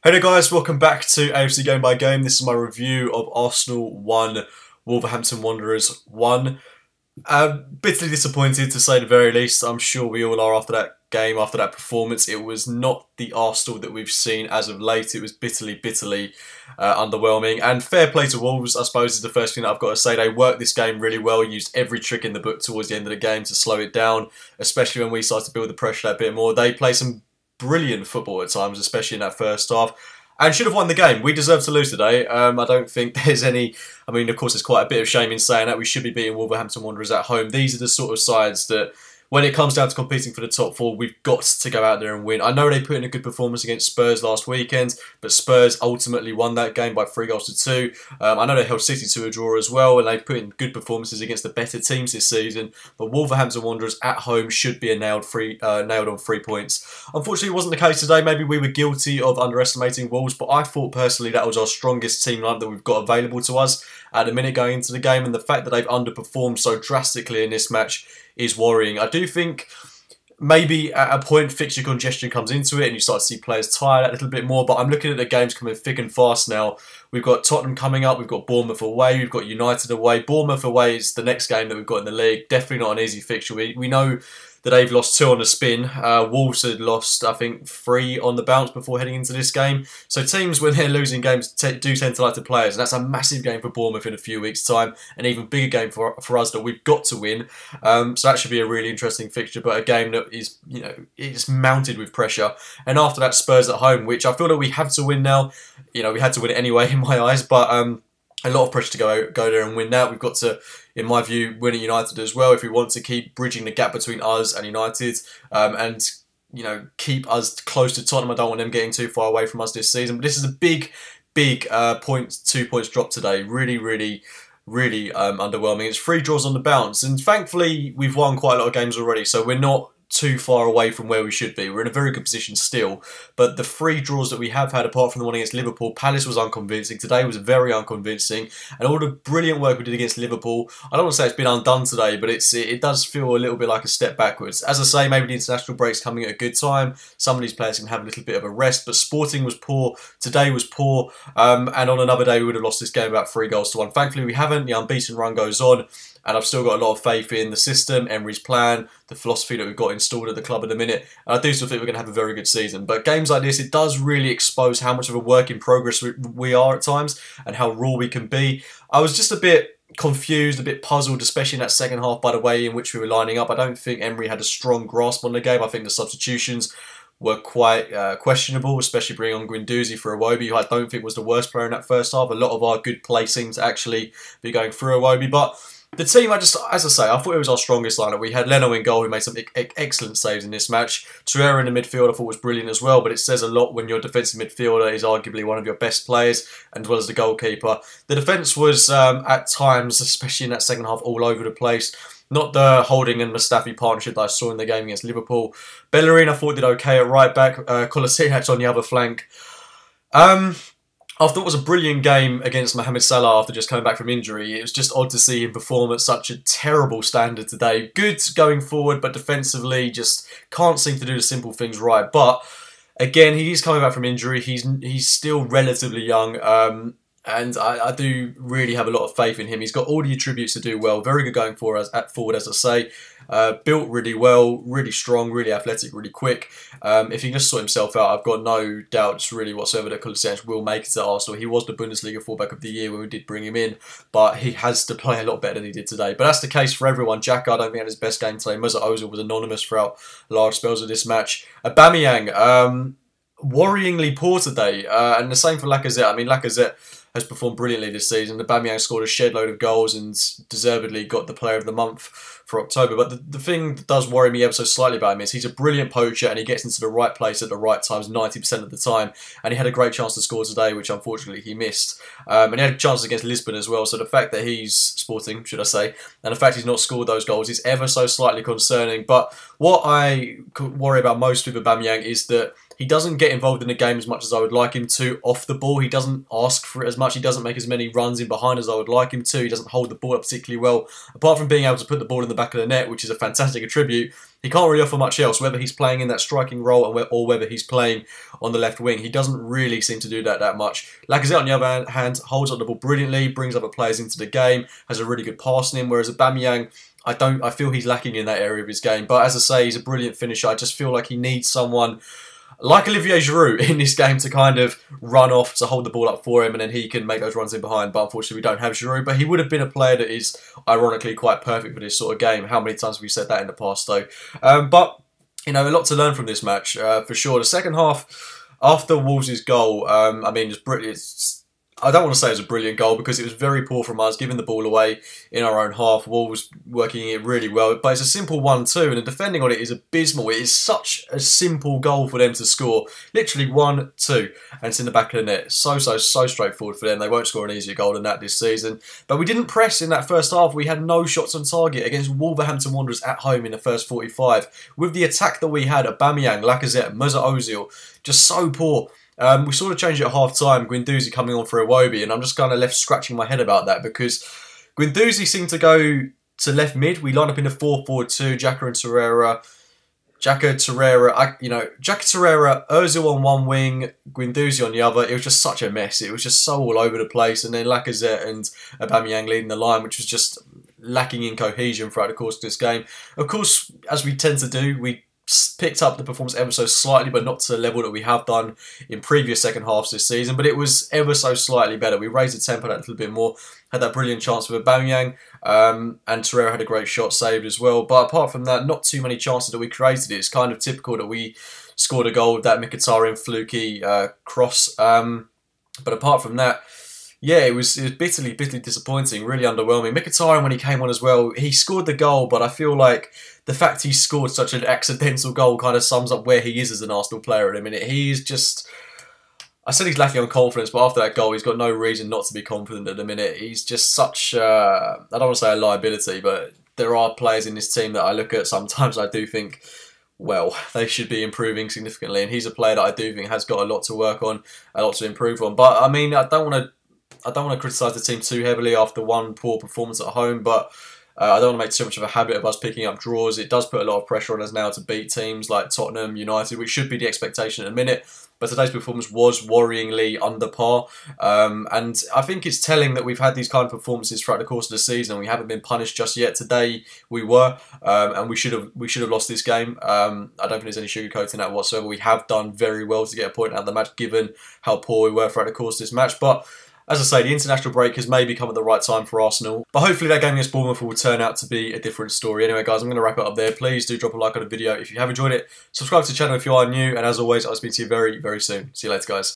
Hey there guys, welcome back to AFC Game by Game. This is my review of Arsenal 1, Wolverhampton Wanderers 1. Bitterly disappointed to say the very least. I'm sure we all are after that game, after that performance. It was not the Arsenal that we've seen as of late. It was bitterly underwhelming. And fair play to Wolves, I suppose, is the first thing that I've got to say. They worked this game really well, used every trick in the book towards the end of the game to slow it down, especially when we started to build the pressure a bit more. They play some brilliant football at times, especially in that first half, and should have won the game. We deserve to lose today. I don't think there's any... I mean, of course, there's quite a bit of shame in saying that. We should be beating Wolverhampton Wanderers at home. These are the sort of sides that, when it comes down to competing for the top four, we've got to go out there and win. I know they put in a good performance against Spurs last weekend, but Spurs ultimately won that game by 3-2. I know they held City to a draw as well, and they've put in good performances against the better teams this season. But Wolverhampton Wanderers at home should be a nailed on 3 points. Unfortunately, it wasn't the case today. Maybe we were guilty of underestimating Wolves, but I thought personally that was our strongest team lineup that we've got available to us at the minute going into the game, and the fact that they've underperformed so drastically in this match is worrying. I do think maybe at a point fixture congestion comes into it and you start to see players tired a little bit more, but I'm looking at the games coming thick and fast now. We've got Tottenham coming up, we've got Bournemouth away, we've got United away. Bournemouth away is the next game that we've got in the league. Definitely not an easy fixture. We know that they've lost 2 on the spin. Wolves had lost, I think, 3 on the bounce before heading into this game. So teams, when they're losing games, do tend to like the players. And that's a massive game for Bournemouth in a few weeks' time. An even bigger game for us that we've got to win. So that should be a really interesting fixture. But a game that is, is mounted with pressure. And after that, Spurs at home, which I feel that we have to win now. We had to win it anyway in my eyes. But a lot of pressure to go there and win that. We've got to, in my view, win at United as well if we want to keep bridging the gap between us and United, and keep us close to Tottenham. I don't want them getting too far away from us this season. But this is a big 2 points drop today. Really underwhelming. It's 3 draws on the bounce, and thankfully we've won quite a lot of games already, so we're not too far away from where we should be. We're in a very good position still, but the 3 draws that we have had, apart from the one against Liverpool, Palace was unconvincing. Today was very unconvincing, and all the brilliant work we did against Liverpool, I don't want to say it's been undone today, but it does feel a little bit like a step backwards. As I say, maybe the international break's coming at a good time. Some of these players can have a little bit of a rest, but Sporting was poor, today was poor, and on another day we would have lost this game about 3-1. Thankfully we haven't. The unbeaten run goes on, and I've still got a lot of faith in the system, Emery's plan, the philosophy that we've got installed at the club at the minute. And I do still think we're going to have a very good season. But games like this, it does really expose how much of a work in progress we are at times and how raw we can be. I was just a bit confused, a bit puzzled, especially in that second half by the way in which we were lining up. I don't think Emery had a strong grasp on the game. I think the substitutions were quite questionable, especially bringing on Guendouzi for Iwobi, who I don't think was the worst player in that first half. A lot of our good play seemed to actually be going through Iwobi, but the team, as I say, I thought it was our strongest lineup. We had Leno in goal, who made some excellent saves in this match. Torreira in the midfield, I thought was brilliant as well, but it says a lot when your defensive midfielder is arguably one of your best players, as well as the goalkeeper. The defence was, at times, especially in that second half, all over the place. Not the Holding and Mustafi partnership that I saw in the game against Liverpool. Bellerin, I thought, did okay at right back. Kolasinac on the other flank. I thought it was a brilliant game against Mohamed Salah after just coming back from injury. It was just odd to see him perform at such a terrible standard today. Good going forward, but defensively just can't seem to do the simple things right. But again, he's coming back from injury. He's still relatively young, and I do really have a lot of faith in him. He's got all the attributes to do well. Very good going forward, as I say. Built really well, really strong, really athletic, really quick. If he can just sort himself out, I've got no doubts really whatsoever that Kolasinac will make it to Arsenal. He was the Bundesliga fullback of the year when we did bring him in, but he has to play a lot better than he did today. But that's the case for everyone. Xhaka, I don't think had his best game today. Mesut Ozil was anonymous throughout large spells of this match. Aubameyang, worryingly poor today, and the same for Lacazette. I mean, Lacazette has performed brilliantly this season. Aubameyang scored a shed load of goals and deservedly got the Player of the Month for October. But the thing that does worry me ever so slightly about him is he's a brilliant poacher and he gets into the right place at the right times 90% of the time. And he had a great chance to score today, which unfortunately he missed. And he had chances against Lisbon as well. So the fact that he's Sporting, should I say, and the fact he's not scored those goals is ever so slightly concerning. But what I worry about most with Aubameyang is that he doesn't get involved in the game as much as I would like him to off the ball. He doesn't ask for it as much. He doesn't make as many runs in behind as I would like him to. He doesn't hold the ball up particularly well. Apart from being able to put the ball in the back of the net, which is a fantastic attribute, he can't really offer much else, whether he's playing in that striking role or whether he's playing on the left wing. He doesn't really seem to do that much. Lacazette, on the other hand, holds up the ball brilliantly, brings other players into the game, has a really good pass in him, whereas Aubameyang, I feel he's lacking in that area of his game. But as I say, he's a brilliant finisher. I just feel like he needs someone like Olivier Giroud in this game to kind of run off, to hold the ball up for him, and then he can make those runs in behind. But unfortunately, we don't have Giroud. But he would have been a player that is, ironically, quite perfect for this sort of game. How many times have we said that in the past, though? But, you know, a lot to learn from this match, for sure. The second half, after Wolves' goal, I mean, I don't want to say it was a brilliant goal because it was very poor from us, giving the ball away in our own half. Wolves working it really well, but it's a simple 1-2, and the defending on it is abysmal. It is such a simple goal for them to score. Literally 1-2, and it's in the back of the net. So straightforward for them. They won't score an easier goal than that this season. But we didn't press in that first half. We had no shots on target against Wolverhampton Wanderers at home in the first 45. With the attack that we had, Aubameyang, Lacazette, Mesut Ozil, just so poor. We sort of changed it at half-time, Guendouzi coming on for Iwobi, and I'm just kind of left scratching my head about that because Guendouzi seemed to go to left mid. We line up in a 4-4-2, Xhaka and Torreira. Xhaka, Torreira, Ozil on one wing, Guendouzi on the other. It was just such a mess. It was just so all over the place, and then Lacazette and Aubameyang leading the line, which was just lacking in cohesion throughout the course of this game. Of course, as we tend to do, we picked up the performance ever so slightly, but not to the level that we have done in previous second halves this season. But it was ever so slightly better. We raised the tempo a little bit more. Had that brilliant chance with Aubameyang, and Torreira had a great shot saved as well. But apart from that, not too many chances that we created. It's kind of typical that we scored a goal with that Mkhitaryan fluky cross. But apart from that, yeah, it was bitterly disappointing, really underwhelming. Mkhitaryan, when he came on as well, he scored the goal, but I feel like the fact he scored such an accidental goal kind of sums up where he is as an Arsenal player at the minute. He's just, I said he's lacking on confidence, but after that goal, he's got no reason not to be confident at the minute. He's just such, I don't want to say a liability, but there are players in this team that I look at sometimes I do think, well, they should be improving significantly, and he's a player that I do think has got a lot to work on, a lot to improve on. But I mean, I don't want to criticise the team too heavily after one poor performance at home, but I don't want to make too much of a habit of us picking up draws. It does put a lot of pressure on us now to beat teams like Tottenham, United, which should be the expectation at a minute. But today's performance was worryingly under par. And I think it's telling that we've had these kind of performances throughout the course of the season. We haven't been punished just yet. Today we were, and we should have lost this game. I don't think there's any sugarcoating that whatsoever. We have done very well to get a point out of the match, given how poor we were throughout the course of this match. But as I say, the international break has maybe come at the right time for Arsenal. But hopefully that game against Bournemouth will turn out to be a different story. Anyway, guys, I'm going to wrap it up there. Please do drop a like on the video if you have enjoyed it. Subscribe to the channel if you are new. And as always, I'll speak to you very, very soon. See you later, guys.